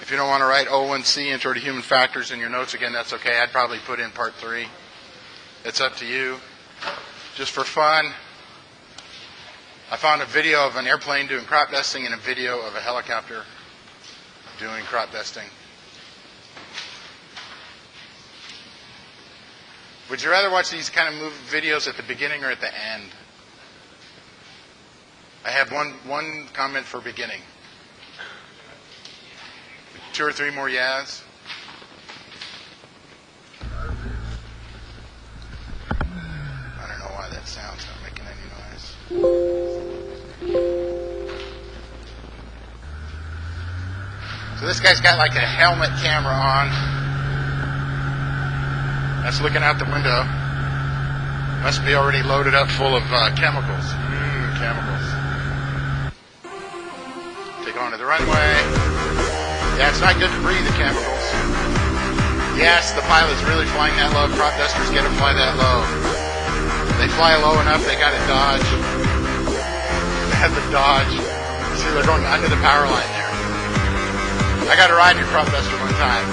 If you don't want to write O1C, Intro to Human Factors, in your notes again, that's okay. I'd probably put in part 3. It's up to you. Just for fun, I found a video of an airplane doing crop dusting and a video of a helicopter doing crop dusting. Would you rather watch these kind of videos at the beginning or at the end? I have one comment for beginning. 2 or 3 more yeahs. I don't know why that sound's not making any noise. So this guy's got like a helmet camera on. That's looking out the window. Must be already loaded up full of chemicals. Chemicals. Take on to the runway. Yeah, it's not good to breathe the chemicals. Yes, the pilot's really flying that low. Crop dusters get to fly that low. They fly low enough, they got to dodge. They have to dodge. See, they're going under the power line there. I got to ride your crop duster one time.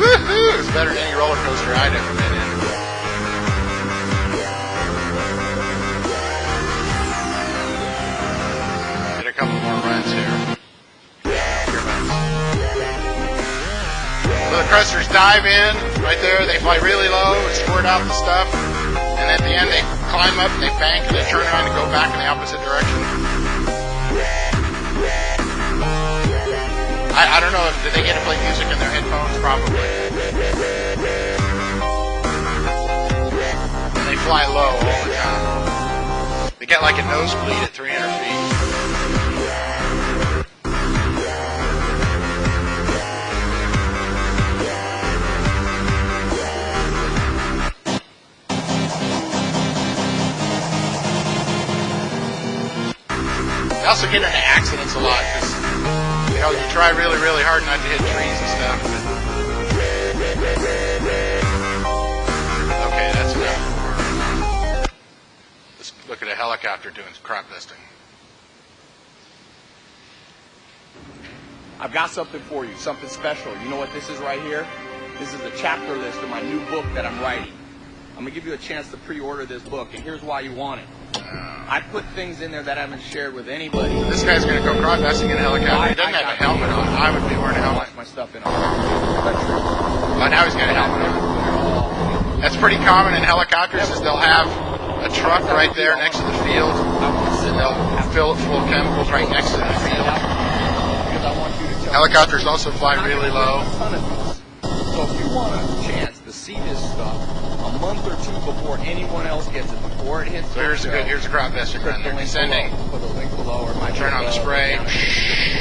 Woohoo! It's better than any roller coaster I'd ever been in. Get a couple more runs here. So the thrusters dive in right there. They fly really low and squirt out the stuff. And at the end, they climb up and they bank and they turn around and go back in the opposite direction. I don't know, do they get to play music in their headphones? Probably. And they fly low all the time. They get like a nosebleed at 300 feet. They also get into accidents a lot because you try really, really hard not to hit trees and stuff. Okay, that's enough. Let's look at a helicopter doing crop dusting. I've got something for you, something special. You know what this is right here? This is the chapter list of my new book that I'm writing. I'm going to give you a chance to pre-order this book, and here's why you want it. I put things in there that I haven't shared with anybody. This guy's going to go crop dusting in a helicopter. He doesn't have a helmet on. I would be wearing a helmet. My stuff in a country. Oh, now he's got a helmet on. That's pretty common in helicopters is they'll have a truck right there next to the field, and they'll fill it full of chemicals right next to the field. Helicopters also fly really low. So if you want a chance to see this stuff a month or 2 before anyone else gets it, before it hits. So here's a crop dusting run. They're descending. Put the link below or my turn on the spray.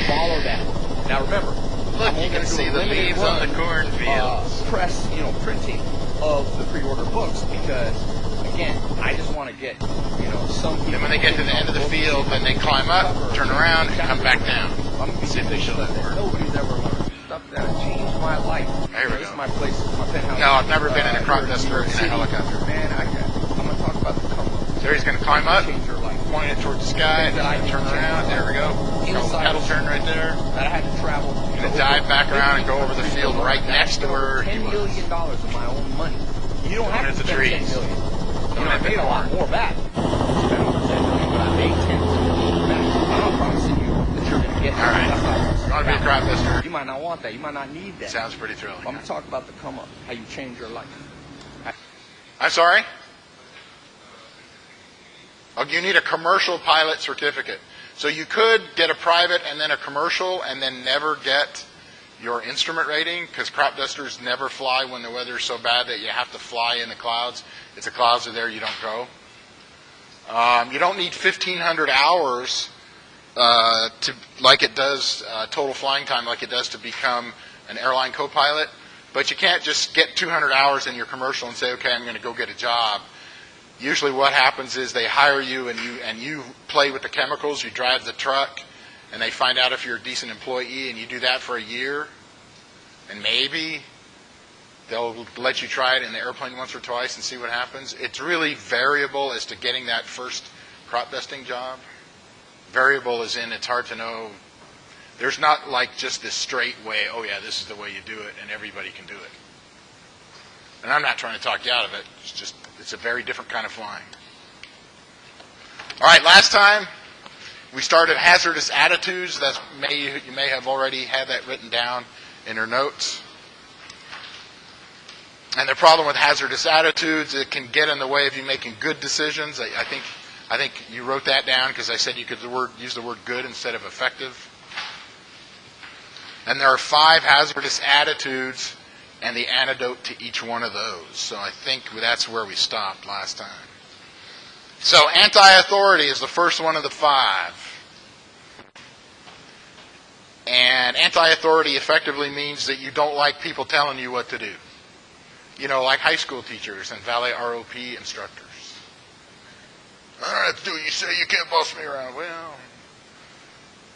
Follow that. Now remember, look, you can see the leaves on the cornfields. Press, printing of the pre-order books because, again, I just want to get, some people. And when they get to the end of the field, then they climb up, turn around, and come back down. See if they show that work. Nobody's ever learned stuff that changed my life. There we go. This is my place, my penthouse. No, I've never been in a crop duster in a helicopter. Man, I'm going to talk about the come up. So he's going to climb up, Change your life. pointing it towards the sky, and turn around. There we go. Pedal turn right there. That I had to travel. Going to dive back around and go over the field right next to where he $10 was. million of my own money. You don't have to spend $10 million. I made a lot more back. But I made $10 million back. I'm not promising you that you're going to get that. All right. You want to be a crop duster? You might not want that. You might not need that. Sounds pretty thrilling. I'm going to talk about the come up, how you change your life. I'm sorry? Oh, you need a commercial pilot certificate. So you could get a private and then a commercial and then never get your instrument rating because crop dusters never fly when the weather's so bad that you have to fly in the clouds. If the clouds are there, you don't go. You don't need 1,500 hours like it does total flying time, like it does to become an airline co-pilot. But you can't just get 200 hours in your commercial and say, okay, I'm going to go get a job. Usually what happens is they hire you and you play with the chemicals, you drive the truck, and they find out if you're a decent employee, and you do that for a year, and maybe they'll let you try it in the airplane once or twice and see what happens. It's really variable as to getting that first crop dusting job. Variable as in it's hard to know. There's not like just this straight way, oh yeah, this is the way you do it, and everybody can do it. And I'm not trying to talk you out of it. It's a very different kind of flying. All right, last time we started hazardous attitudes. You may have already had that written down in your notes. And the problem with hazardous attitudes, it can get in the way of you making good decisions. I think you wrote that down because I said you could use the word good instead of effective. And there are 5 hazardous attitudes and the antidote to each one of those. So I think that's where we stopped last time. So anti-authority is the first one of the 5. And anti-authority effectively means that you don't like people telling you what to do. You know, like high school teachers and valet ROP instructors. I don't have to do what you say, you can't boss me around. Well,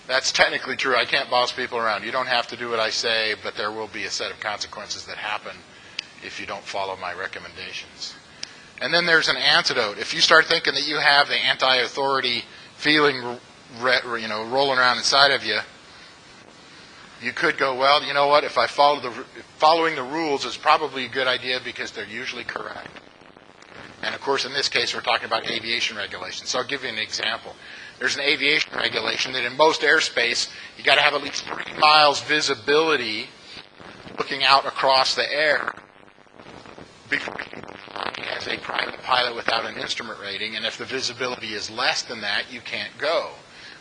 that's technically true. I can't boss people around. You don't have to do what I say, but there will be a set of consequences that happen if you don't follow my recommendations. And then there's an antidote. If you start thinking that you have the anti-authority feeling rolling around inside of you, you could go, well, you know what, if I following the rules is probably a good idea because they're usually correct. And of course, in this case, we're talking about aviation regulations. So I'll give you an example. There's an aviation regulation that in most airspace, you got to have at least 3 miles visibility looking out across the air before you can fly as a private pilot without an instrument rating. And if the visibility is less than that, you can't go.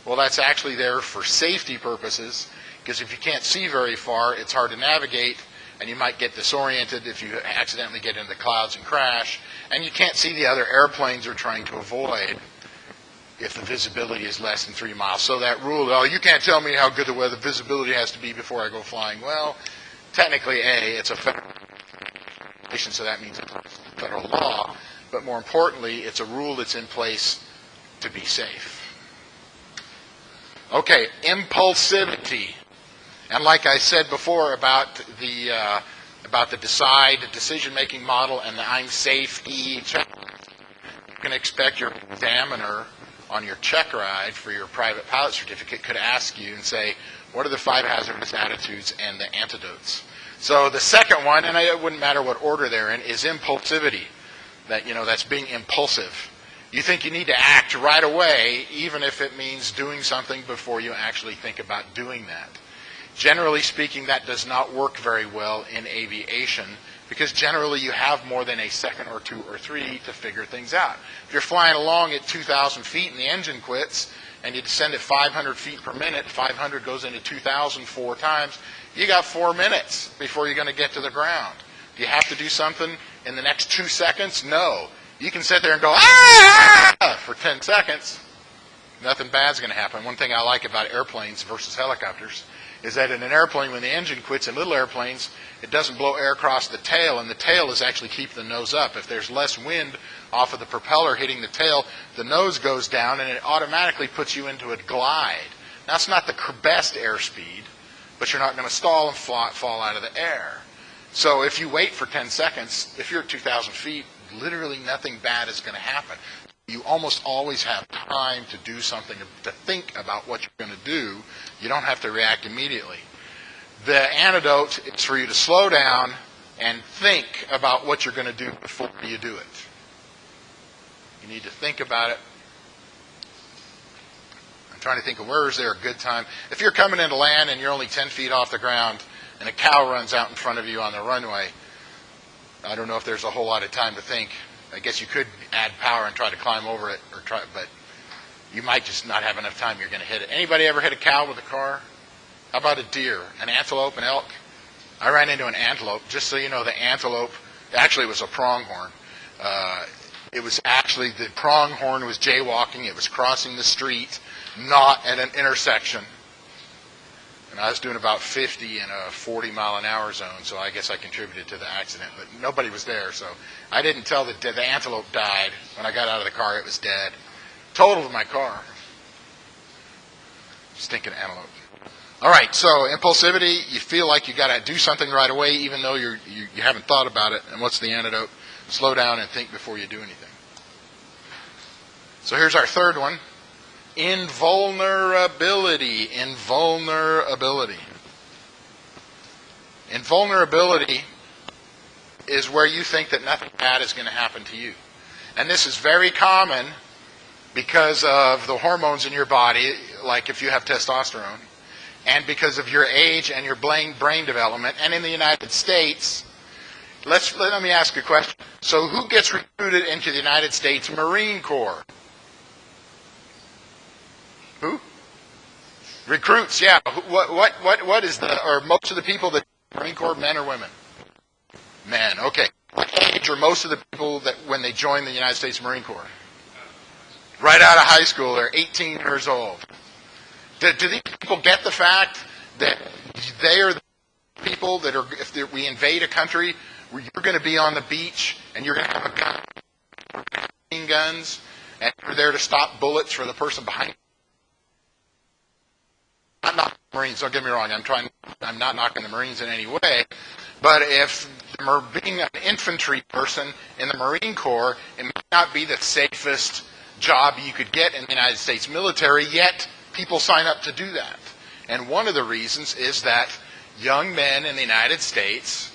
Well, that's actually there for safety purposes, because if you can't see very far, it's hard to navigate, and you might get disoriented if you accidentally get into the clouds and crash, and you can't see the other airplanes you're trying to avoid if the visibility is less than 3 miles. So that rule, oh, you can't tell me how good the weather visibility has to be before I go flying. Well, technically, it's a federal regulation, so that means it's federal law, but more importantly, it's a rule that's in place to be safe. Okay, impulsivity. And like I said before about the decision-making model and the I'm safe-y checklist, you can expect your examiner on your check ride for your private pilot certificate could ask you and say, what are the 5 hazardous attitudes and the antidotes? So the second one, and it wouldn't matter what order they're in, is impulsivity. That's being impulsive. You think you need to act right away, even if it means doing something before you actually think about doing that. Generally speaking, that does not work very well in aviation because generally you have more than a second or 2 or 3 to figure things out. If you're flying along at 2,000 feet and the engine quits and you descend at 500 feet per minute, 500 goes into 2,000 4 times, you got 4 minutes before you're going to get to the ground. Do you have to do something in the next 2 seconds? No. You can sit there and go, ah, for 10 seconds. Nothing bad's going to happen. One thing I like about airplanes versus helicopters is that in an airplane, when the engine quits in little airplanes, it doesn't blow air across the tail, and the tail is actually keeping the nose up. If there's less wind off of the propeller hitting the tail, the nose goes down, and it automatically puts you into a glide. Now, it's not the best airspeed, but you're not going to stall and fall out of the air. So if you wait for 10 seconds, if you're at 2,000 feet, literally nothing bad is going to happen. You almost always have time to do something, to think about what you're going to do. You don't have to react immediately. The antidote is for you to slow down and think about what you're going to do before you do it. You need to think about it. I'm trying to think of where is there a good time. If you're coming into land and you're only 10 feet off the ground and a cow runs out in front of you on the runway, I don't know if there's a whole lot of time to think. I guess you could add power and try to climb over it, but you might just not have enough time. You're going to hit it. Anybody ever hit a cow with a car? How about a deer, an antelope, an elk? I ran into an antelope. Just so you know, the antelope actually was a pronghorn. It was actually the pronghorn was jaywalking. It was crossing the street, not at an intersection. And I was doing about 50 in a 40-mile-an-hour zone, so I guess I contributed to the accident. But nobody was there, so I didn't tell the antelope died. When I got out of the car, it was dead. Totaled my car. Stinking antelope. All right, so impulsivity, you feel like you got to do something right away, even though you haven't thought about it. And what's the antidote? Slow down and think before you do anything. So here's our third one. Invulnerability. Invulnerability. Invulnerability is where you think that nothing bad is going to happen to you. And this is very common because of the hormones in your body, like if you have testosterone, and because of your age and your brain development. And in the United States, let me ask you a question. So who gets recruited into the United States Marine Corps? Who? Recruits, yeah. What is or most of the people that Marine Corps, men or women? Men, okay. What age are most of the people that when they join the United States Marine Corps? Right out of high school, they're 18 years old. Do these people get the fact that they are the people that are, if we invade a country, where you're going to be on the beach and you're going to have a gun, guns, and you're there to stop bullets for the person behind you? I'm not Marines, don't get me wrong. I'm not knocking the Marines in any way. But if being an infantry person in the Marine Corps, it might not be the safest job you could get in the United States military, yet people sign up to do that. And one of the reasons is that young men in the United States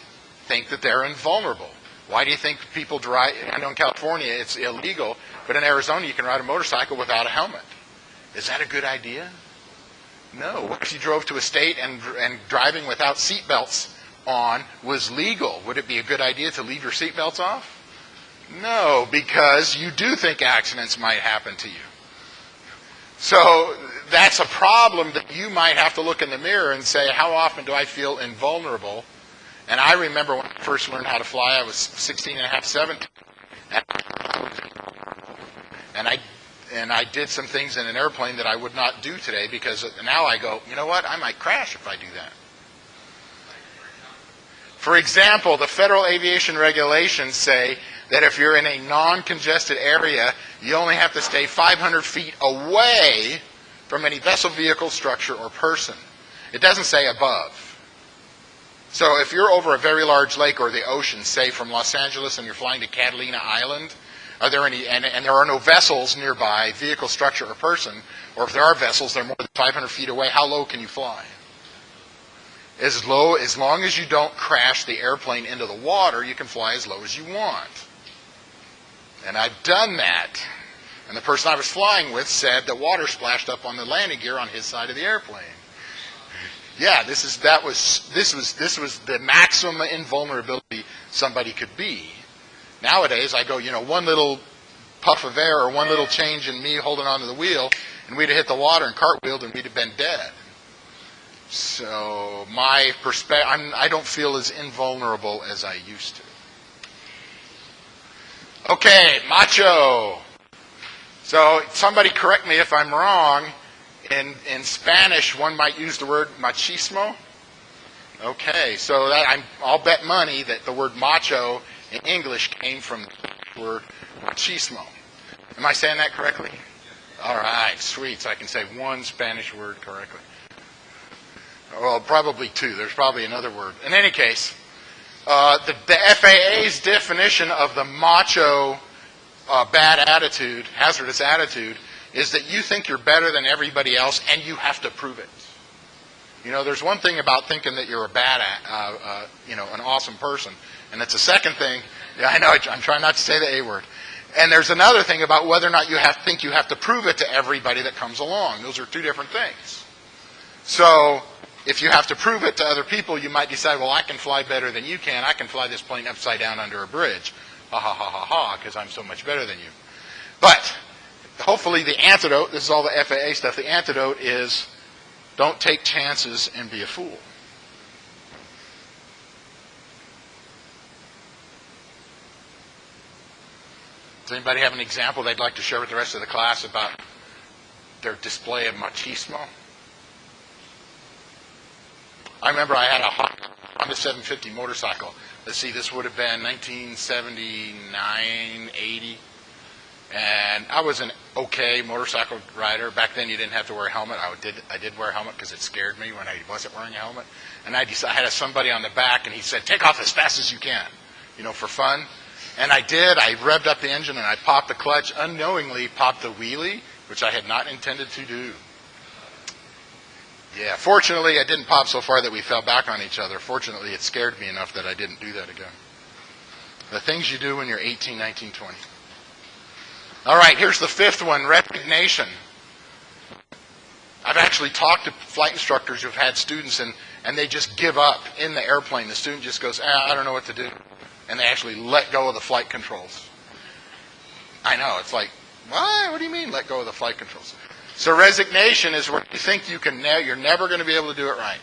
think that they're invulnerable. Why do you think people drive? I know in California it's illegal, but in Arizona you can ride a motorcycle without a helmet. Is that a good idea? No. What if you drove to a state and driving without seatbelts on was legal? Would it be a good idea to leave your seatbelts off? No, because you do think accidents might happen to you. So that's a problem that you might have to look in the mirror and say, how often do I feel invulnerable? And I remember when I first learned how to fly, I was 16 and a half, 17. And I did some things in an airplane that I would not do today because now I go, you know what, I might crash if I do that. For example, the Federal Aviation Regulations say that if you're in a non-congested area, you only have to stay 500 feet away from any vessel, vehicle, structure, or person. It doesn't say above. So if you're over a very large lake or the ocean, say from Los Angeles and you're flying to Catalina Island, are there any, and there are no vessels nearby, vehicle, structure, or person, or if there are vessels, they're more than 500 feet away, how low can you fly? As long as you don't crash the airplane into the water, you can fly as low as you want. And I've done that. And the person I was flying with said that water splashed up on the landing gear on his side of the airplane. Yeah, this was the maximum invulnerability somebody could be. Nowadays, I go, one little puff of air or one little change in me holding onto the wheel, and we'd have hit the water and cartwheeled and we'd have been dead. So my perspective, I don't feel as invulnerable as I used to. Okay, macho. So somebody correct me if I'm wrong. In Spanish, one might use the word machismo. Okay, so I'll bet money that the word macho in English came from the word machismo. Am I saying that correctly? All right, sweet. So I can say one Spanish word correctly. Well, probably two. There's probably another word. In any case, the FAA's definition of the macho bad attitude, hazardous attitude, is that you think you're better than everybody else and you have to prove it. There's one thing about thinking that you're an awesome person, and it's a second thing. Yeah, I know. I'm trying not to say the A word. And there's another thing about whether or not you think you have to prove it to everybody that comes along. Those are two different things. So if you have to prove it to other people, you might decide, well, I can fly better than you can. I can fly this plane upside down under a bridge. Ha ha ha ha ha, because I'm so much better than you. But hopefully the antidote, this is all the FAA stuff, the antidote is don't take chances and be a fool. Does anybody have an example they'd like to share with the rest of the class about their display of machismo? I remember I had a Honda 750 motorcycle. Let's see, this would have been 1979, 80. And I was an okay motorcycle rider. Back then you didn't have to wear a helmet. I did wear a helmet because it scared me when I wasn't wearing a helmet. And I had somebody on the back, and he said, take off as fast as you can, for fun. And I did. I revved up the engine, and I popped the clutch, unknowingly popped the wheelie, which I had not intended to do. Yeah, fortunately, I didn't pop so far that we fell back on each other. Fortunately, it scared me enough that I didn't do that again. The things you do when you're 18, 19, 20. All right, here's the fifth one, resignation. I've actually talked to flight instructors who've had students, and they just give up in the airplane. The student just goes, I don't know what to do. And they actually let go of the flight controls. I know, it's like, what do you mean let go of the flight controls? So resignation is where you think you're never going to be able to do it right.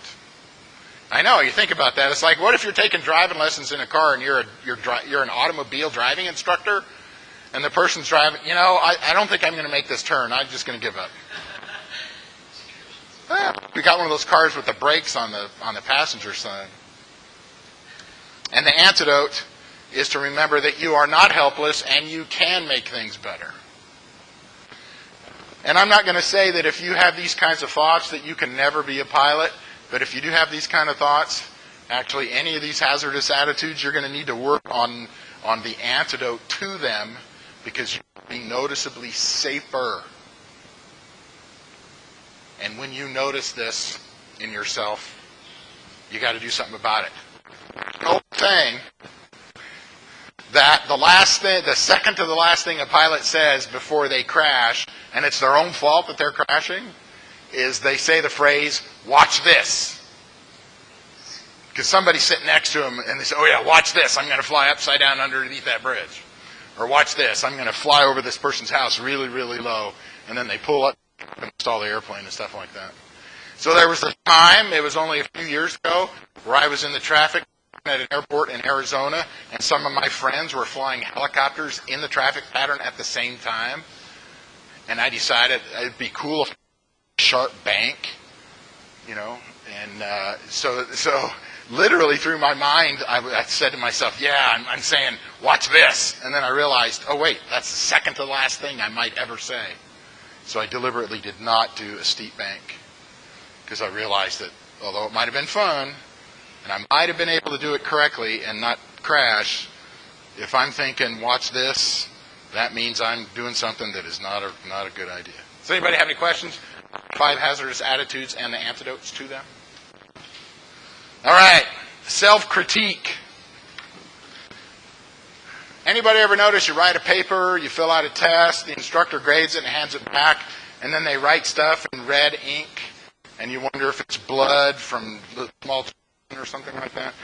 I know, you think about that. It's like, what if you're taking driving lessons in a car and you're an automobile driving instructor, and the person's driving, I don't think I'm going to make this turn. I'm just going to give up. We got one of those cars with the brakes on the passenger side. And the antidote is to remember that you are not helpless and you can make things better. And I'm not going to say that if you have these kinds of thoughts that you can never be a pilot, but if you do have these kind of thoughts, actually any of these hazardous attitudes, you're going to need to work on the antidote to them, because you'll be noticeably safer. And when you notice this in yourself, you got to do something about it. The old saying that the second to the last thing a pilot says before they crash, and it's their own fault that they're crashing, is they say the phrase, watch this. Because somebody's sitting next to them and they say, oh yeah, watch this, I'm going to fly upside down underneath that bridge. Or watch this, I'm going to fly over this person's house really, really low. And then they pull up and install the airplane and stuff like that. So there was a time, it was only a few years ago, where I was in the traffic at an airport in Arizona, and some of my friends were flying helicopters in the traffic pattern at the same time. And I decided it'd be cool if a sharp bank, and so literally through my mind, I said to myself, yeah, I'm saying, watch this. And then I realized, oh wait, that's the second to the last thing I might ever say. So I deliberately did not do a steep bank, because I realized that although it might have been fun, and I might have been able to do it correctly and not crash, if I'm thinking, watch this, that means I'm doing something that is not a good idea. Does anybody have any questions? 5 hazardous attitudes and the antidotes to them? All right, self-critique. Anybody ever notice you write a paper, you fill out a test, the instructor grades it and hands it back, and then they write stuff in red ink, and you wonder if it's blood from the small children or something like that?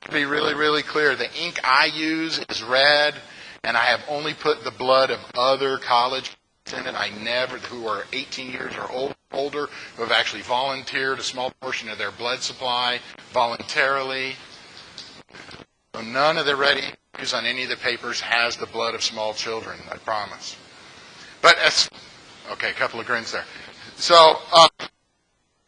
To be really, really clear, the ink I use is red, and I have only put the blood of other college kids in it. Who are 18 years or older, who have actually volunteered a small portion of their blood supply voluntarily. So none of the red ink used on any of the papers has the blood of small children, I promise. But, okay, a couple of grins there. So,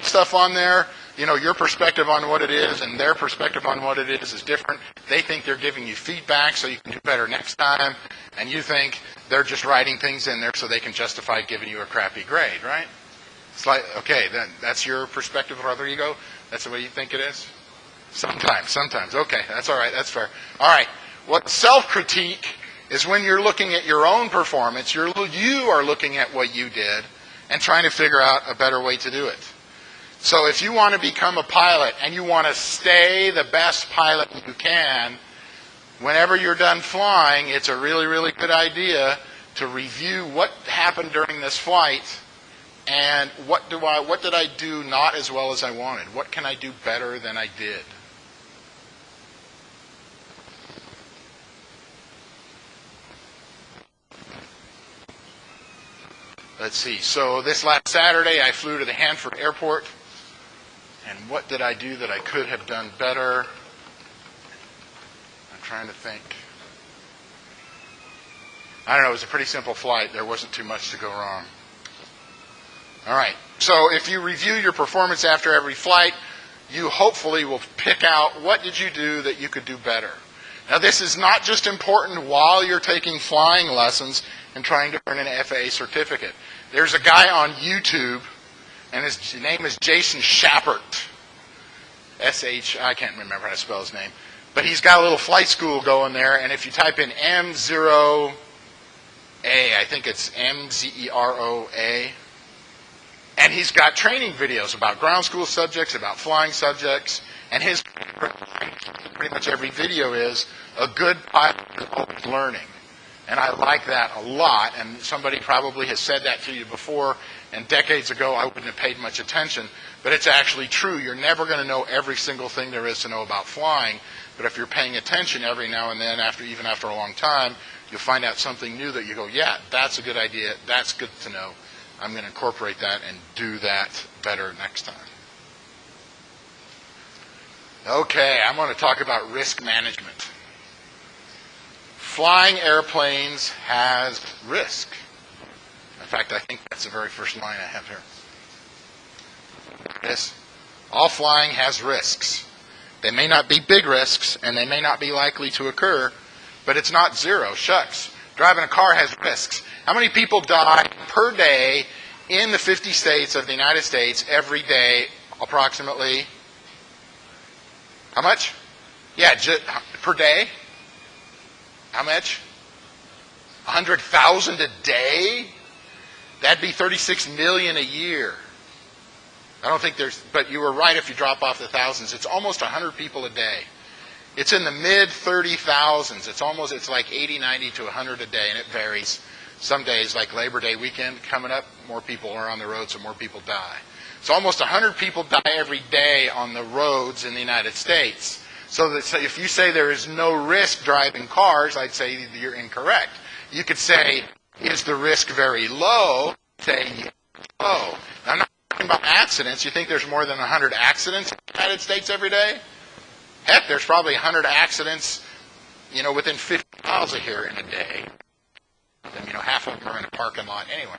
stuff on there, your perspective on what it is and their perspective on what it is different. They think they're giving you feedback so you can do better next time, and you think they're just writing things in there so they can justify giving you a crappy grade, right? It's like, okay, then that's your perspective of other ego? That's the way you think it is? Sometimes. Okay, that's all right, that's fair. All right, what self-critique is when you're looking at your own performance, you are looking at what you did and trying to figure out a better way to do it. So if you want to become a pilot and you want to stay the best pilot you can, whenever you're done flying, it's a really, really good idea to review what happened during this flight and what did I do not as well as I wanted? What can I do better than I did? Let's see. So this last Saturday, I flew to the Hanford Airport. And what did I do that I could have done better? I'm trying to think. I don't know. It was a pretty simple flight. There wasn't too much to go wrong. All right. So if you review your performance after every flight, you hopefully will pick out what did you do that you could do better. Now, this is not just important while you're taking flying lessons and trying to earn an FAA certificate. There's a guy on YouTube, and his name is Jason Schappert. I can't remember how to spell his name. But he's got a little flight school going there, and if you type in M0 I think it's Mzeroa. And he's got training videos about ground school subjects, about flying subjects, and his pretty much every video is a good pilot is always learning. And I like that a lot, and somebody probably has said that to you before, and decades ago I wouldn't have paid much attention, but it's actually true. You're never going to know every single thing there is to know about flying, but if you're paying attention every now and then, even after a long time, you'll find out something new that you go, yeah, that's a good idea, that's good to know. I'm going to incorporate that and do that better next time. Okay, I'm going to talk about risk management. Flying airplanes has risk. In fact, I think that's the very first line I have here. Yes, all flying has risks. They may not be big risks, and they may not be likely to occur, but it's not zero. Shucks. Driving a car has risks. How many people die per day in the 50 states of the United States every day, approximately? How much? Yeah, per day? How much? 100,000 a day? That'd be 36 million a year. I don't think but you were right if you drop off the thousands. It's almost 100 people a day. It's in the mid 30,000s. It's like 80, 90 to 100 a day, and it varies. Some days, like Labor Day weekend coming up, more people are on the road, so more people die. So almost 100 people die every day on the roads in the United States. So if you say there is no risk driving cars, I'd say you're incorrect. You could say, is the risk very low? Say, low. Now, I'm not talking about accidents. You think there's more than 100 accidents in the United States every day? Heck, there's probably 100 accidents, within 50 miles of here in a day. And, half of them are in a parking lot anyway.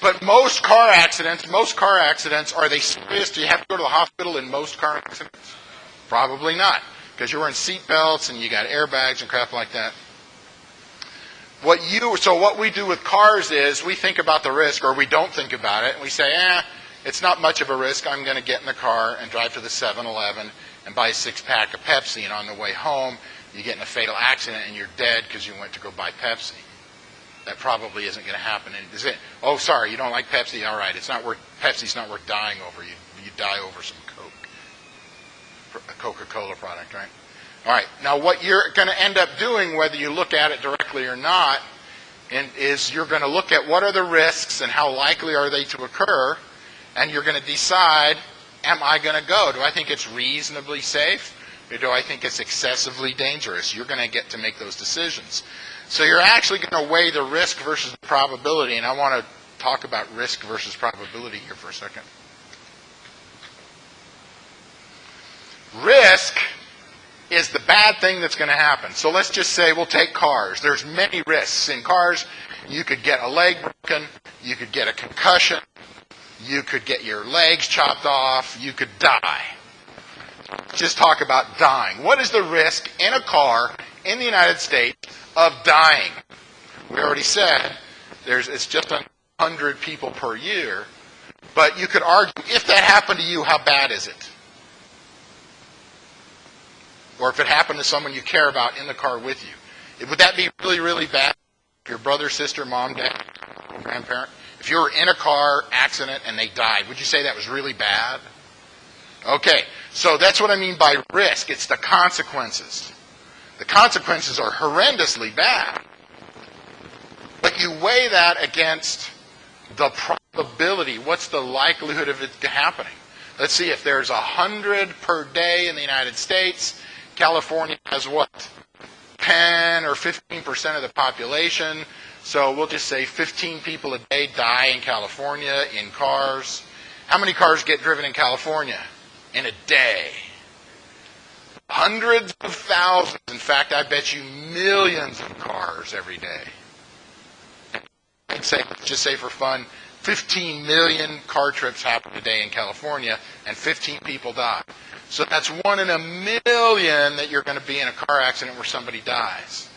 But most car accidents, are they serious? Do you have to go to the hospital in most car accidents? Probably not, because you're wearing seat belts and you got airbags and crap like that. So what we do with cars is we think about the risk, or we don't think about it, and we say, it's not much of a risk. I'm going to get in the car and drive to the 7-Eleven and buy a 6-pack of Pepsi, and on the way home, you get in a fatal accident and you're dead because you went to go buy Pepsi. That probably isn't going to happen. Is it? Oh, sorry, you don't like Pepsi? All right, Pepsi's not worth dying over. You die over some Coke, a Coca-Cola product, right? All right, now what you're going to end up doing, whether you look at it directly or not, is you're going to look at what are the risks and how likely are they to occur, and you're going to decide, am I going to go? Do I think it's reasonably safe? Or do I think it's excessively dangerous? You're going to get to make those decisions. So you're actually going to weigh the risk versus the probability, and I want to talk about risk versus probability here for a second. Risk is the bad thing that's going to happen. So let's just say we'll take cars. There's many risks in cars. You could get a leg broken. You could get a concussion. You could get your legs chopped off. You could die. Just talk about dying. What is the risk in a car in the United States of dying? We already said it's just 100 people per year, but you could argue, if that happened to you, how bad is it? Or if it happened to someone you care about in the car with you, would that be really, really bad? Your brother, sister, mom, dad, grandparent? If you were in a car accident and they died, would you say that was really bad? Okay, so that's what I mean by risk. It's the consequences. The consequences are horrendously bad. But you weigh that against the probability. What's the likelihood of it happening? Let's see, if there's 100 per day in the United States, California has what? 10 or 15% of the population. So we'll just say 15 people a day die in California in cars. How many cars get driven in California in a day? Hundreds of thousands. In fact, I bet you millions of cars every day. I'd say, just say for fun, 15 million car trips happen a day in California, and 15 people die. So that's 1 in a million that you're going to be in a car accident where somebody dies.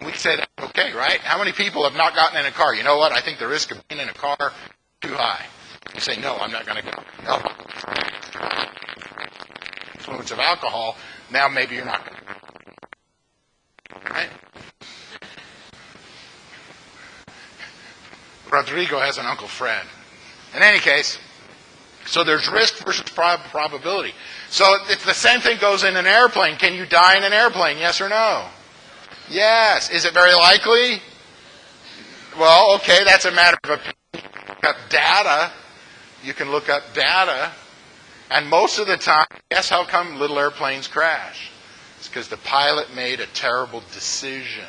We say that's okay, right? How many people have not gotten in a car? You know what? I think the risk of being in a car is too high. You say, no, I'm not going to go. No. Influence of alcohol, now maybe you're not going to go. Right? Rodrigo has an Uncle Fred. In any case, so there's risk versus probability. So it's the same thing goes in an airplane. Can you die in an airplane? Yes or no? Yes. Is it very likely? Well, okay, that's a matter of opinion. Look up data. You can look up data. And most of the time, guess how come little airplanes crash? It's because the pilot made a terrible decision.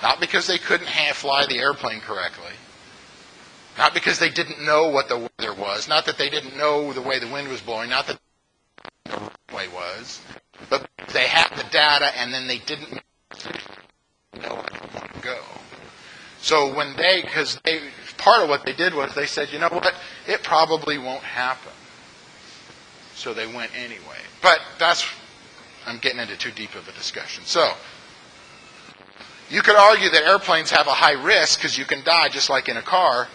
Not because they couldn't fly the airplane correctly. Not because they didn't know what the weather was. Not that they didn't know the way the wind was blowing. Not that the runway was. But they had the data and then they didn't know where they wanted to go. So part of what they did was they said, you know what, it probably won't happen. So they went anyway. But I'm getting into too deep of a discussion. So, you could argue that airplanes have a high risk because you can die just like in a car,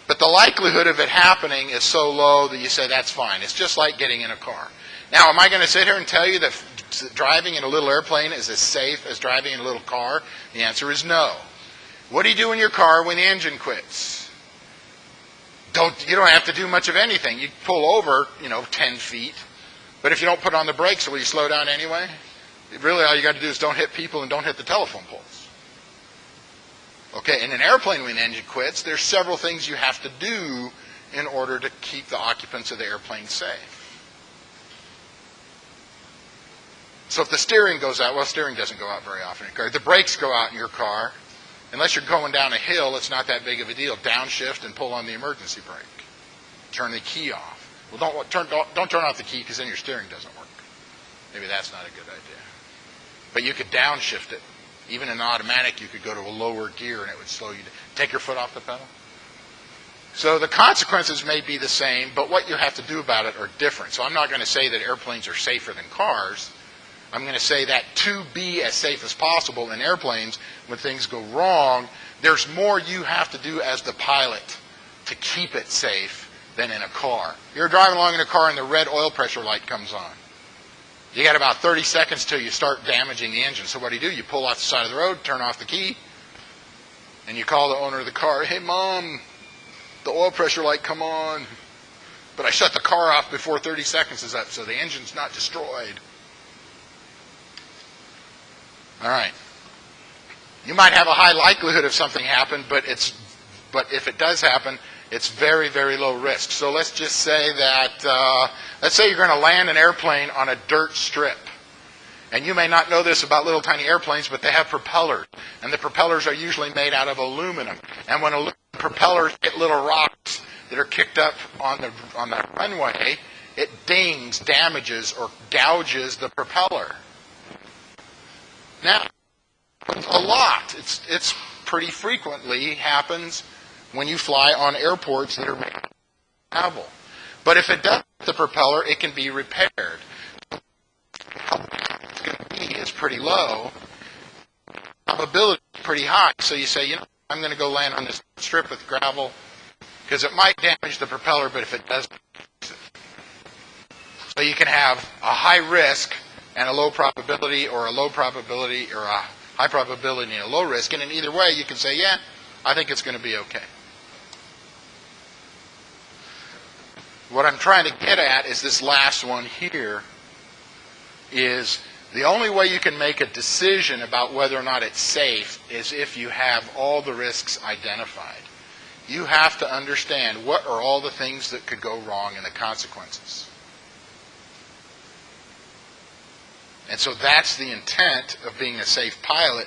but the likelihood of it happening is so low that you say that's fine. It's just like getting in a car. Now, am I going to sit here and tell you that driving in a little airplane is as safe as driving in a little car? The answer is no. What do you do in your car when the engine quits? You don't have to do much of anything. You pull over, 10 feet. But if you don't put on the brakes, will you slow down anyway? Really, all you got to do is don't hit people and don't hit the telephone poles. Okay, in an airplane when the engine quits, there's several things you have to do in order to keep the occupants of the airplane safe. So if the steering goes out, well, steering doesn't go out very often in a car. The brakes go out in your car. Unless you're going down a hill, it's not that big of a deal. Downshift and pull on the emergency brake. Turn the key off. Well, don't turn off the key because then your steering doesn't work. Maybe that's not a good idea. But you could downshift it. Even in automatic, you could go to a lower gear and it would slow you down. Take your foot off the pedal. So the consequences may be the same, but what you have to do about it are different. So I'm not going to say that airplanes are safer than cars. I'm going to say that to be as safe as possible in airplanes, when things go wrong, there's more you have to do as the pilot to keep it safe than in a car. You're driving along in a car and the red oil pressure light comes on. You got about 30 seconds till you start damaging the engine. So what do? You pull off the side of the road, turn off the key, and you call the owner of the car, hey, Mom, the oil pressure light come on, but I shut the car off before 30 seconds is up, so the engine's not destroyed. All right. You might have a high likelihood of something happen, but if it does happen, it's very, very low risk. So let's just say that, let's say you're going to land an airplane on a dirt strip. And you may not know this about little tiny airplanes, but they have propellers. And the propellers are usually made out of aluminum. And when propellers hit little rocks that are kicked up on the runway, it dings, damages, or gouges the propeller. Now, a lot. It's pretty frequently happens when you fly on airports that are made of gravel. But if it does hit the propeller, it can be repaired. How bad it's going to be is pretty low. Probability is pretty high. So you say, I'm going to go land on this strip with gravel because it might damage the propeller, but if it doesn't, so you can have a high risk and a low probability, or a low probability, or a high probability and a low risk. And in either way, you can say, yeah, I think it's going to be okay. What I'm trying to get at is this last one here, is the only way you can make a decision about whether or not it's safe is if you have all the risks identified. You have to understand what are all the things that could go wrong and the consequences. And so that's the intent of being a safe pilot,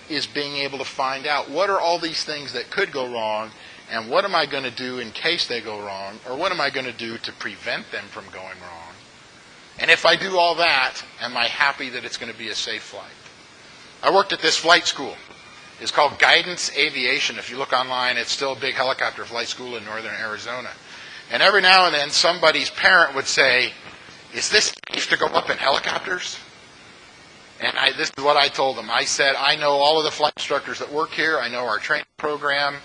is being able to find out what are all these things that could go wrong, and what am I going to do in case they go wrong, or what am I going to do to prevent them from going wrong? And if I do all that, am I happy that it's going to be a safe flight? I worked at this flight school. It's called Guidance Aviation. If you look online, it's still a big helicopter flight school in northern Arizona. And every now and then, somebody's parent would say, is this safe to go up in helicopters? And this is what I told them. I said, I know all of the flight instructors that work here. I know our training program.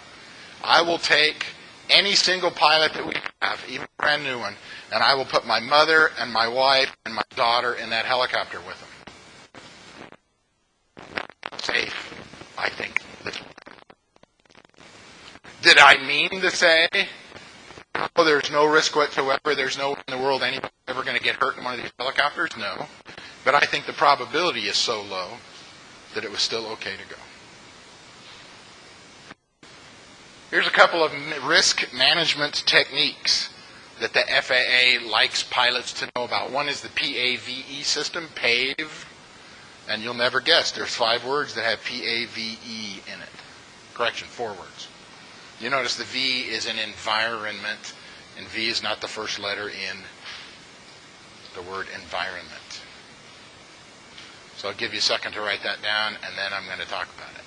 I will take any single pilot that we have, even a brand new one, and I will put my mother and my wife and my daughter in that helicopter with them. Safe, I think. Did I mean to say, oh, there's no risk whatsoever, there's no way in the world anyone's ever going to get hurt in one of these helicopters? No. But I think the probability is so low that it was still okay to go. Here's a couple of risk management techniques that the FAA likes pilots to know about. One is the PAVE system, PAVE, and you'll never guess there's 5 words that have PAVE in it. Correction, 4 words. You notice the V is in environment, and V is not the first letter in the word environment. So I'll give you a second to write that down, and then I'm going to talk about it.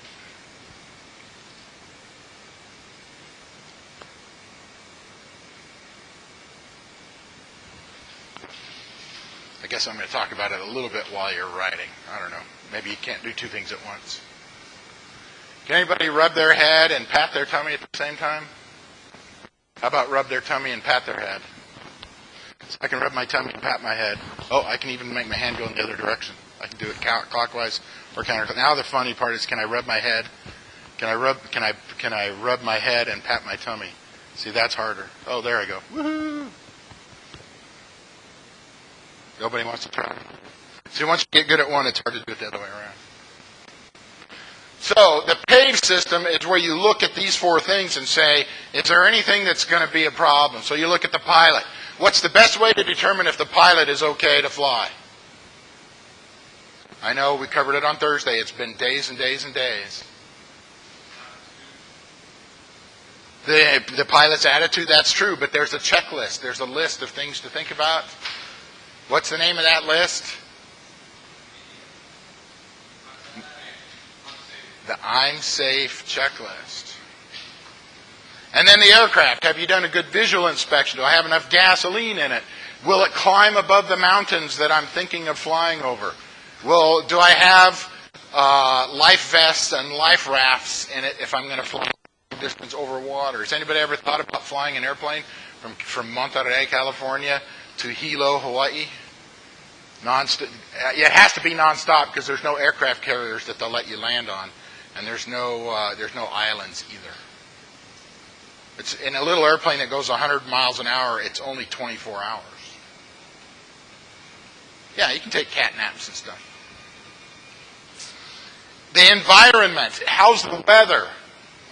I guess I'm going to talk about it a little bit while you're writing. I don't know. Maybe you can't do 2 things at once. Can anybody rub their head and pat their tummy at the same time? How about rub their tummy and pat their head? So I can rub my tummy and pat my head. Oh, I can even make my hand go in the other direction. I can do it clockwise or counterclockwise. Now the funny part is, can I rub my head? Can I rub my head and pat my tummy? See, that's harder. Oh, there I go. Woohoo! Nobody wants to try. See, once you get good at one, it's hard to do it the other way around. So the PAVE system is where you look at these 4 things and say, is there anything that's going to be a problem? So you look at the pilot. What's the best way to determine if the pilot is okay to fly? I know we covered it on Thursday. It's been days and days and days. The pilot's attitude, that's true, but there's a checklist. There's a list of things to think about. What's the name of that list? The I'm Safe checklist. And then the aircraft. Have you done a good visual inspection? Do I have enough gasoline in it? Will it climb above the mountains that I'm thinking of flying over? Do I have life vests and life rafts in it if I'm going to fly distance over water? Has anybody ever thought about flying an airplane from Monterey, California to Hilo, Hawaii? It has to be nonstop because there's no aircraft carriers that they'll let you land on. And there's no islands either. It's in a little airplane that goes 100 miles an hour. It's only 24 hours. Yeah, you can take cat naps and stuff. The environment. How's the weather?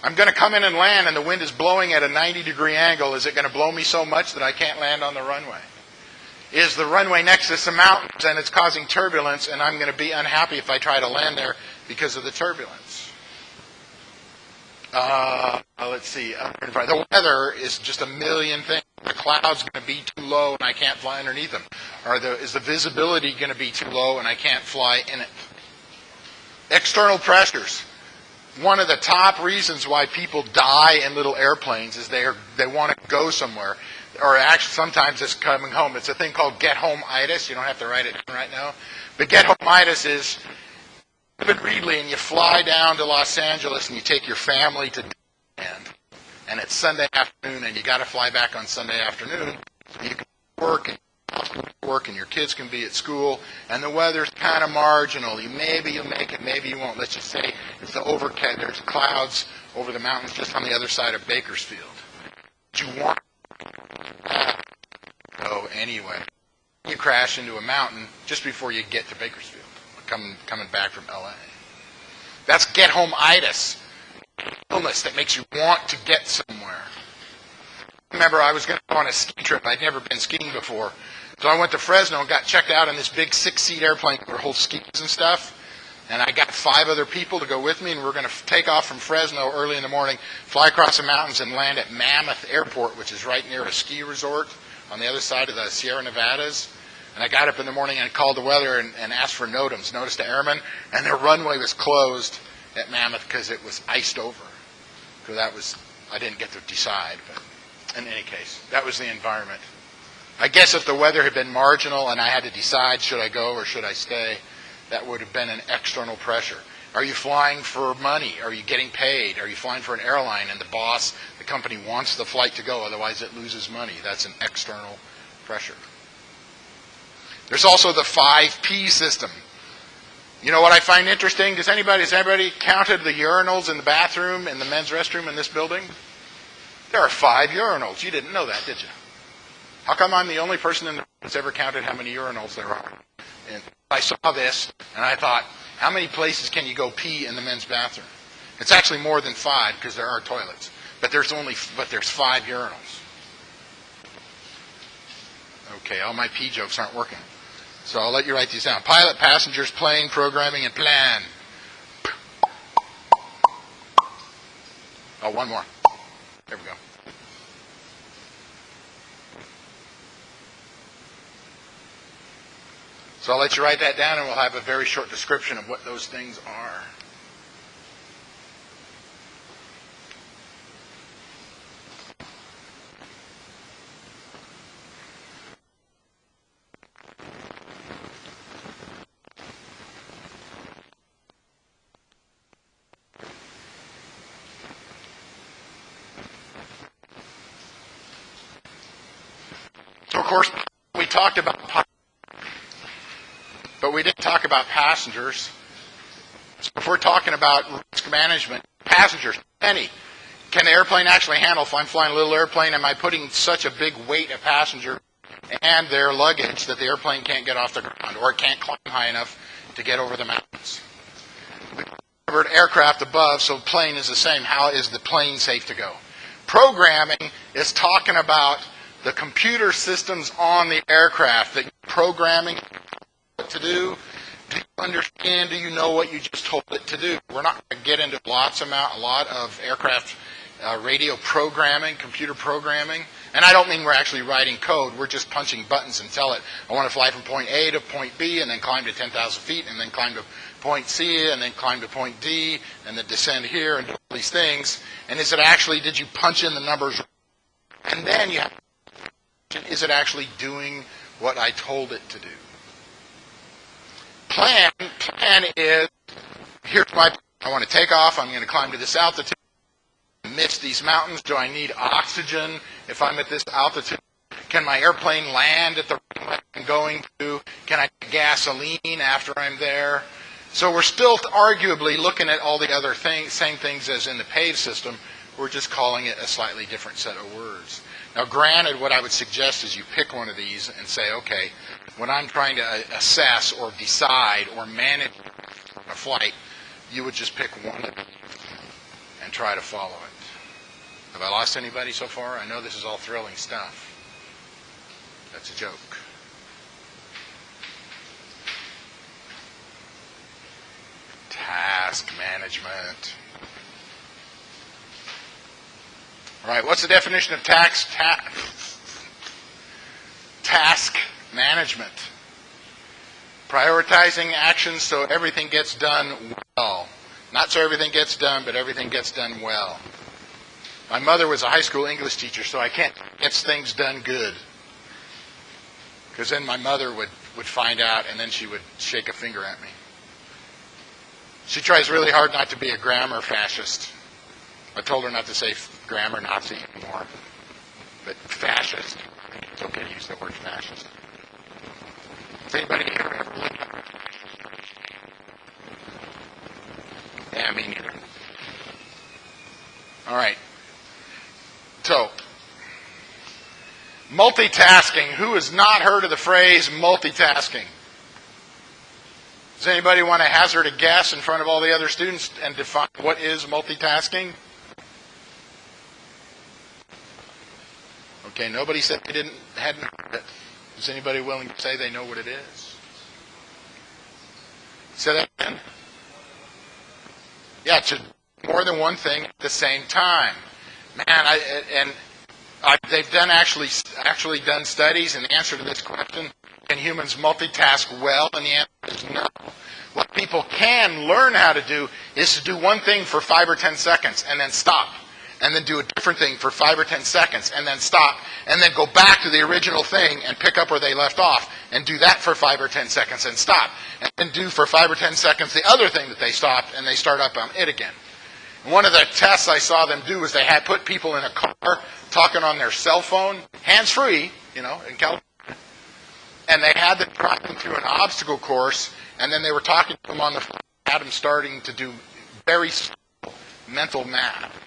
I'm going to come in and land, and the wind is blowing at a 90-degree angle. Is it going to blow me so much that I can't land on the runway? Is the runway next to some mountains and it's causing turbulence, and I'm going to be unhappy if I try to land there because of the turbulence? Let's see. The weather is just a million things. The cloud's going to be too low and I can't fly underneath them. Or is the visibility going to be too low and I can't fly in it? External pressures. One of the top reasons why people die in little airplanes is they want to go somewhere. Or actually, sometimes it's coming home. It's a thing called get-home-itis. You don't have to write it down right now. But get-home-itis is Reedley, and you fly down to Los Angeles and you take your family to Disneyland. And it's Sunday afternoon, and you got to fly back on Sunday afternoon. So you can work, and your kids can be at school, and the weather's kind of marginal. Maybe you'll make it, maybe you won't. Let's just say it's the overcast. There's clouds over the mountains just on the other side of Bakersfield. But you want to go anyway. You crash into a mountain just before you get to Bakersfield, coming back from L.A. That's get-home-itis, illness that makes you want to get somewhere. I remember I was going to go on a ski trip. I'd never been skiing before. So I went to Fresno and got checked out on this big 6-seat airplane for whole skis and stuff. And I got 5 other people to go with me, and we're going to take off from Fresno early in the morning, fly across the mountains, and land at Mammoth Airport, which is right near a ski resort on the other side of the Sierra Nevadas. And I got up in the morning and called the weather and asked for NOTAMs, notice to airmen, and their runway was closed at Mammoth because it was iced over. So I didn't get to decide, but in any case, that was the environment. I guess if the weather had been marginal and I had to decide, should I go or should I stay, that would have been an external pressure. Are you flying for money? Are you getting paid? Are you flying for an airline and the boss, the company wants the flight to go, otherwise it loses money? That's an external pressure. There's also the 5P system. You know what I find interesting? Has anybody counted the urinals in the bathroom, in the men's restroom in this building? There are 5 urinals. You didn't know that, did you? How come I'm the only person in the room that's ever counted how many urinals there are? And I saw this, and I thought, how many places can you go pee in the men's bathroom? It's actually more than 5 because there are toilets. But there's 5 urinals. Okay, all my pee jokes aren't working. So I'll let you write these down. Pilot, passengers, plane, programming, and plan. Oh, one more. There we go. So I'll let you write that down, and we'll have a very short description of what those things are. So, of course, we talked about pilots, but we didn't talk about passengers. So if we're talking about risk management, passengers, any. Can the airplane actually handle, if I'm flying a little airplane, am I putting such a big weight of passenger and their luggage that the airplane can't get off the ground or it can't climb high enough to get over the mountains? We covered aircraft above, so plane is the same. How is the plane safe to go? Programming is talking about the computer systems on the aircraft that you're programming what to do. Do you understand? Do you know what you just told it to do? We're not going to get into a lot of aircraft radio programming, computer programming. And I don't mean we're actually writing code. We're just punching buttons and tell it, I want to fly from point A to point B and then climb to 10,000 feet and then climb to point C and then climb to point D and then descend here and do all these things. And is it actually, did you punch in the numbers? And then you have, is it actually doing what I told it to do? Plan is, here's my, I want to take off, I'm going to climb to this altitude, miss these mountains, do I need oxygen if I'm at this altitude? Can my airplane land at the runway I'm going to? Can I get gasoline after I'm there? So we're still arguably looking at all the other things, same things as in the PAVE system, we're just calling it a slightly different set of words. Now granted, what I would suggest is you pick one of these and say, okay, when I'm trying to assess or decide or manage a flight, you would just pick one of them and try to follow it. Have I lost anybody so far? I know this is all thrilling stuff. That's a joke. Task management. All right, what's the definition of task management? Prioritizing actions so everything gets done well. Not so everything gets done, but everything gets done well. My mother was a high school English teacher, so I can't get things done good. Because then my mother would find out, and then she would shake a finger at me. She tries really hard not to be a grammar fascist. I told her not to say grammar Nazi anymore. But fascist, it's okay to use the word fascist. Has anybody here ever looked at it? Yeah, me neither. All right. So, multitasking. Who has not heard of the phrase multitasking? Does anybody want to hazard a guess in front of all the other students and define what is multitasking? Okay, nobody said they hadn't heard it. Is anybody willing to say they know what it is? Say that again. Yeah, it's more than one thing at the same time. Man, they've done actually done studies, and the answer to this question: can humans multitask well? And the answer is no. What people can learn how to do is to do one thing for 5 or 10 seconds and then stop. And then do a different thing for 5 or 10 seconds, and then stop, and then go back to the original thing and pick up where they left off, and do that for 5 or 10 seconds and stop, and then do for 5 or 10 seconds the other thing that they stopped, and they start up on it again. And one of the tests I saw them do was they had put people in a car talking on their cell phone, hands-free, in California, and they had them driving through an obstacle course, and then they were talking to them on the phone, had them starting to do very simple mental math.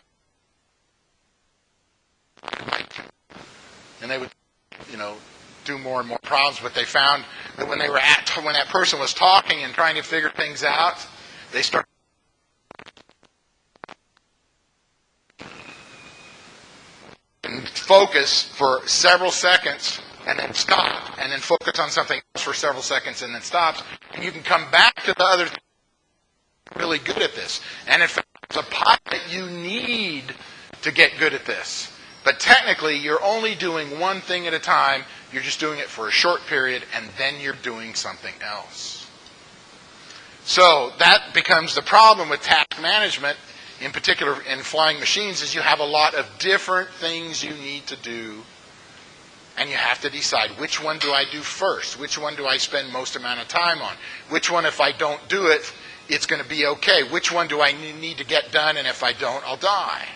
And they would, do more and more problems, but they found that when that person was talking and trying to figure things out, they started focus for several seconds and then stop, and then focus on something else for several seconds and then stops, and you can come back to the other thing. Really good at this. And in fact, as a pilot, you need to get good at this. But technically, you're only doing one thing at a time. You're just doing it for a short period, and then you're doing something else. So that becomes the problem with task management, in particular in flying machines, is you have a lot of different things you need to do, and you have to decide which one do I do first, which one do I spend most amount of time on, which one, if I don't do it, it's going to be okay, which one do I need to get done, and if I don't, I'll die.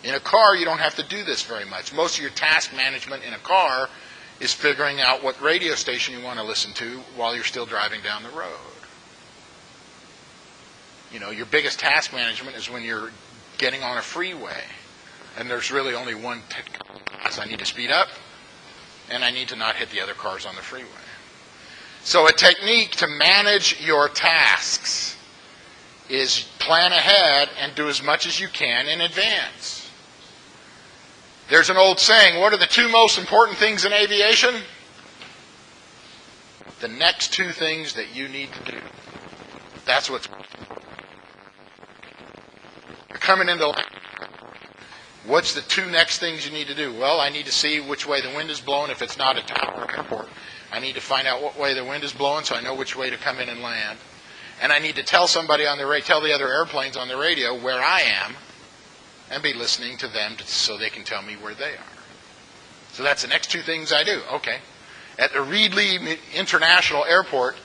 In a car, you don't have to do this very much. Most of your task management in a car is figuring out what radio station you want to listen to while you're still driving down the road. Your biggest task management is when you're getting on a freeway, and there's really only one task. I need to speed up, and I need to not hit the other cars on the freeway. So a technique to manage your tasks is plan ahead and do as much as you can in advance. There's an old saying, what are the two most important things in aviation? The next two things that you need to do. That's what's... You're coming into land. What's the two next things you need to do? Well, I need to see which way the wind is blowing if it's not a town or airport. I need to find out what way the wind is blowing so I know which way to come in and land. And I need to tell somebody tell the other airplanes on the radio where I am, and be listening to them so they can tell me where they are. So that's the next two things I do. Okay. At the Reedley International Airport,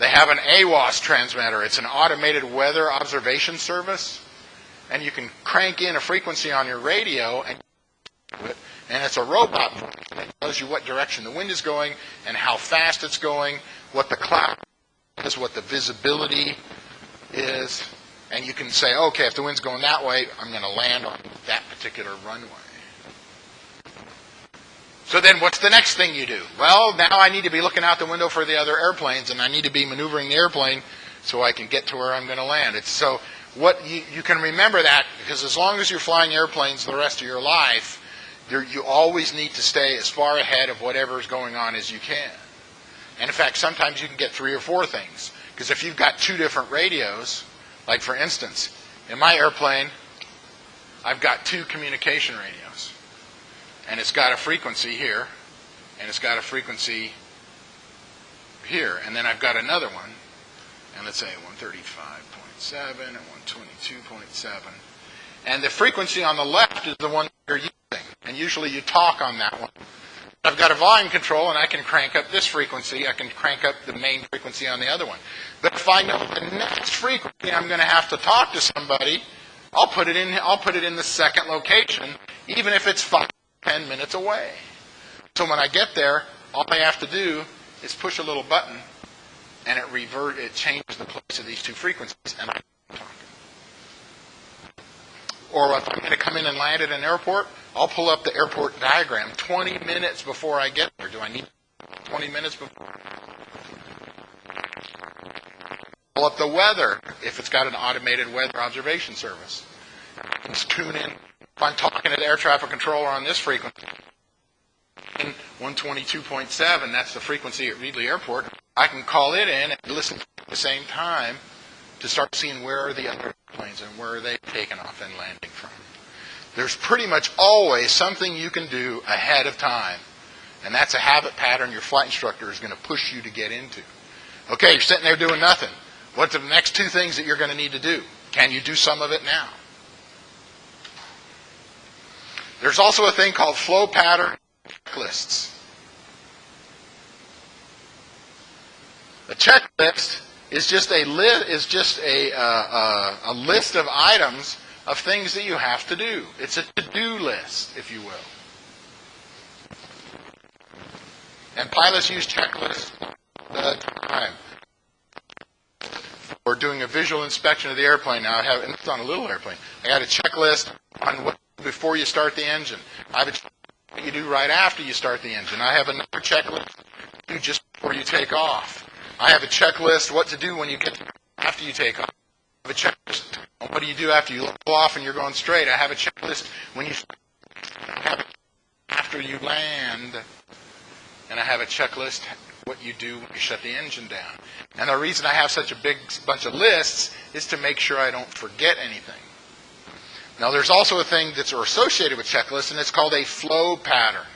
they have an AWOS transmitter. It's an automated weather observation service. And you can crank in a frequency on your radio, and it's a robot that tells you what direction the wind is going and how fast it's going, what the cloud is, what the visibility is. And you can say, okay, if the wind's going that way, I'm going to land on that particular runway. So then what's the next thing you do? Well, now I need to be looking out the window for the other airplanes, and I need to be maneuvering the airplane so I can get to where I'm going to land. So what you can remember that, because as long as you're flying airplanes the rest of your life, you always need to stay as far ahead of whatever is going on as you can. And in fact, sometimes you can get 3 or 4 things. Because if you've got 2 different radios, like for instance, in my airplane, I've got 2 communication radios. And it's got a frequency here, and it's got a frequency here. And then I've got another one, and let's say 135.7 and 122.7. And the frequency on the left is the one you're using. And usually you talk on that one. I've got a volume control, and I can crank up this frequency. I can crank up the main frequency on the other one. But if I know the next frequency I'm going to have to talk to somebody, I'll put it in the second location, even if it's 5 or 10 minutes away. So when I get there, all I have to do is push a little button, and it changes the place of these 2 frequencies, and I can talk. Or if I'm going to come in and land at an airport, I'll pull up the airport diagram 20 minutes before I get there. Do I need 20 minutes before? Pull up the weather if it's got an automated weather observation service. Just tune in. If I'm talking to the air traffic controller on this frequency, 122.7, that's the frequency at Reedley Airport, I can call it in and listen at the same time to start seeing where are the other airplanes and where are they taking off and landing from. There's pretty much always something you can do ahead of time. And that's a habit pattern your flight instructor is going to push you to get into. Okay, you're sitting there doing nothing. What's the next 2 things that you're going to need to do? Can you do some of it now? There's also a thing called flow pattern checklists. A checklist is just a list of items of things that you have to do. It's a to-do list, if you will. And pilots use checklists all the time. We're doing a visual inspection of the airplane now. And it's on a little airplane. I got a checklist on what before you start the engine. I have a checklist what you do right after you start the engine. I have another checklist you do just before you take off. I have a checklist what to do when you get after you take off. I have a checklist on what do you do after you level off and you're going straight. I have a checklist when you after you land. And I have a checklist what you do when you shut the engine down. And the reason I have such a big bunch of lists is to make sure I don't forget anything. Now, there's also a thing that's associated with checklists, and it's called a flow pattern.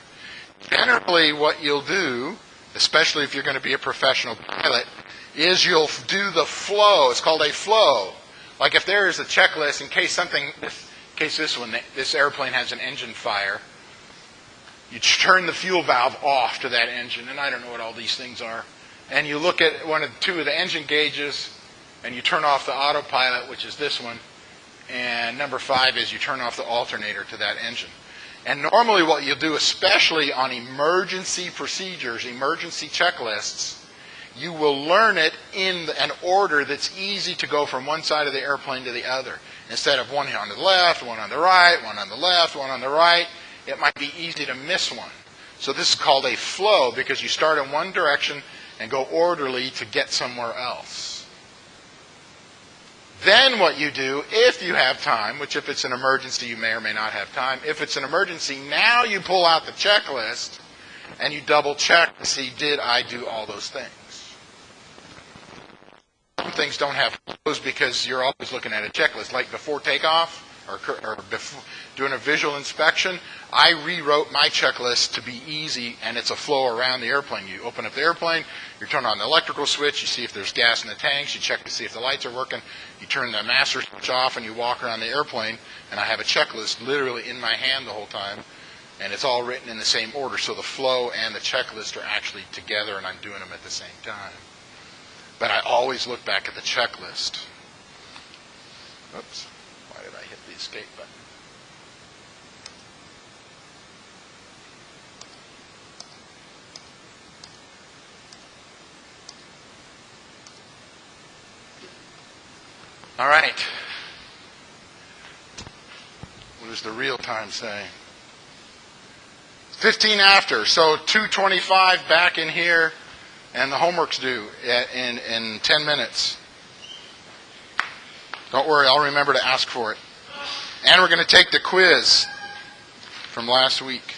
Generally, what you'll do, especially if you're going to be a professional pilot, is you'll do the flow. It's called a flow. Like if there is a checklist in case this airplane has an engine fire, you turn the fuel valve off to that engine, and I don't know what all these things are. And you look at two of the engine gauges, and you turn off the autopilot, which is this one. And number 5 is you turn off the alternator to that engine. And normally what you'll do, especially on emergency procedures, emergency checklists, you will learn it in an order that's easy to go from one side of the airplane to the other. Instead of one on the left, one on the right, one on the left, one on the right, it might be easy to miss one. So this is called a flow because you start in one direction and go orderly to get somewhere else. Then what you do, if you have time, which if it's an emergency you may or may not have time, if it's an emergency, now you pull out the checklist and you double check to see, did I do all those things? Some things don't have flows because you're always looking at a checklist. Like before takeoff or before doing a visual inspection, I rewrote my checklist to be easy, and it's a flow around the airplane. You open up the airplane, you turn on the electrical switch, you see if there's gas in the tanks, you check to see if the lights are working, you turn the master switch off, and you walk around the airplane, and I have a checklist literally in my hand the whole time, and it's all written in the same order, so the flow and the checklist are actually together, and I'm doing them at the same time. But I always look back at the checklist. Oops, why did I hit the escape button? All right. What does the real time say? 15 after, so 2:25 back in here, and the homework's due in 10 minutes. Don't worry, I'll remember to ask for it. And we're going to take the quiz from last week.